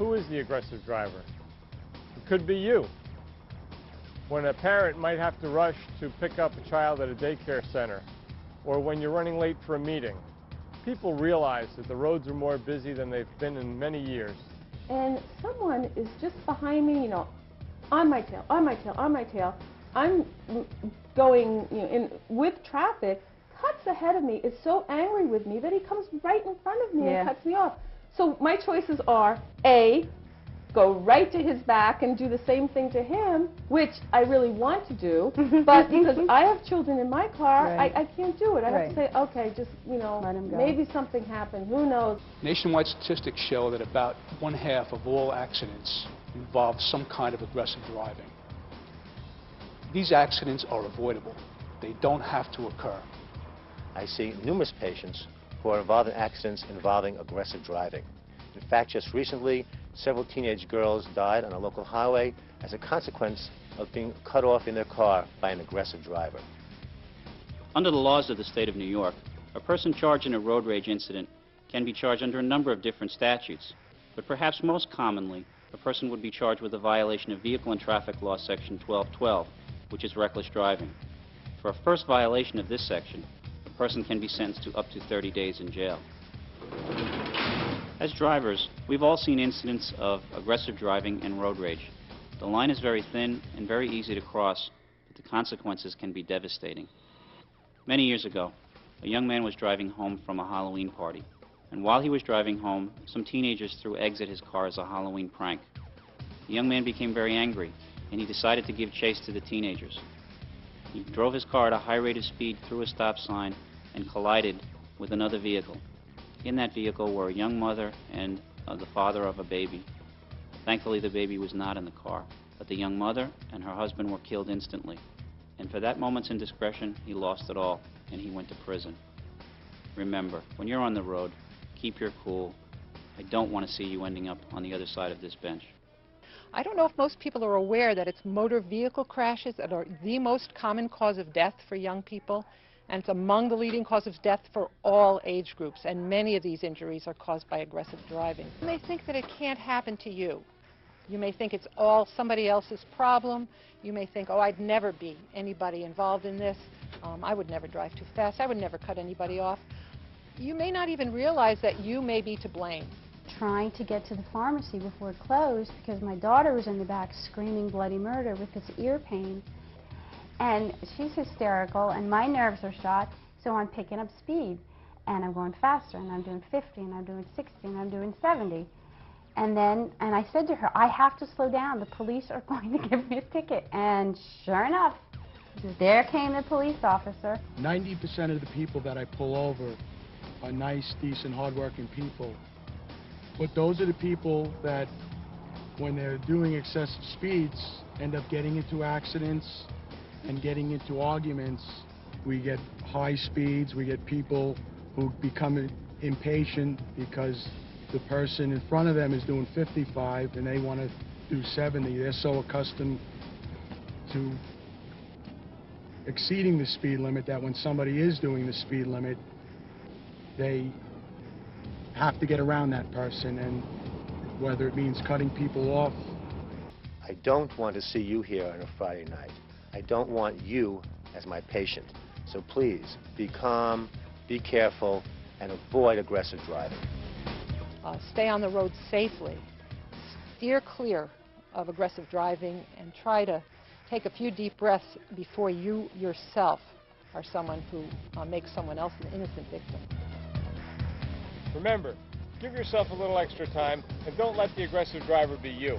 who is the aggressive driver? It could be you. When a parent might have to rush to pick up a child at a daycare center, or when you're running late for a meeting, people realize that the roads are more busy than they've been in many years. And someone is just behind me, you know, on my tail, on my tail, on my tail. I'm going, you know, with traffic, cuts ahead of me, is so angry with me that he comes right in front of me and cuts me off. So my choices are, A, go right to his back and do the same thing to him, which I really want to do, but because I have children in my car, I can't do it. I have to say, okay, just, you know, maybe something happened, who knows. Nationwide statistics show that about 1/2 of all accidents involve some kind of aggressive driving. These accidents are avoidable. They don't have to occur. I see numerous patients who are involved in accidents involving aggressive driving. In fact, just recently, several teenage girls died on a local highway as a consequence of being cut off in their car by an aggressive driver. Under the laws of the state of New York, a person charged in a road rage incident can be charged under a number of different statutes, but perhaps most commonly, a person would be charged with a violation of Vehicle and Traffic Law Section 1212, which is reckless driving. For a first violation of this section, a person can be sentenced to up to 30 days in jail. As drivers, we've all seen incidents of aggressive driving and road rage. The line is very thin and very easy to cross, but the consequences can be devastating. Many years ago, a young man was driving home from a Halloween party, and while he was driving home, some teenagers threw eggs at his car as a Halloween prank. The young man became very angry, and he decided to give chase to the teenagers. He drove his car at a high rate of speed through a stop sign and collided with another vehicle. In that vehicle were a young mother and the father of a baby. Thankfully, the baby was not in the car, but the young mother and her husband were killed instantly. And for that moment's indiscretion, he lost it all, and he went to prison. Remember, when you're on the road, keep your cool. I don't want to see you ending up on the other side of this bench. I don't know if most people are aware that it's motor vehicle crashes that are the most common cause of death for young people, and it's among the leading causes of death for all age groups, and many of these injuries are caused by aggressive driving. You may think that it can't happen to you. You may think it's all somebody else's problem. You may think, oh, I'd never be anybody involved in this. I would never drive too fast. I would never cut anybody off. You may not even realize that you may be to blame. Trying to get to the pharmacy before it closed because my daughter was in the back screaming bloody murder with this ear pain. And she's hysterical and my nerves are shot, so I'm picking up speed. And I'm going faster, and I'm doing 50, and I'm doing 60, and I'm doing 70. And I said to her, I have to slow down. The police are going to give me a ticket. And sure enough, there came the police officer. 90% of the people that I pull over are nice, decent, hardworking people. But those are the people that, when they're doing excessive speeds, end up getting into accidents and getting into arguments. We get high speeds, we get people who become impatient because the person in front of them is doing 55 and they want to do 70. They're so accustomed to exceeding the speed limit that when somebody is doing the speed limit, they have to get around that person, and whether it means cutting people off. I don't want to see you here on a Friday night. I don't want you as my patient. So please, be calm, be careful, and avoid aggressive driving. Stay on the road safely. Steer clear of aggressive driving and try to take a few deep breaths before you yourself are someone who makes someone else an innocent victim. Remember, give yourself a little extra time and don't let the aggressive driver be you.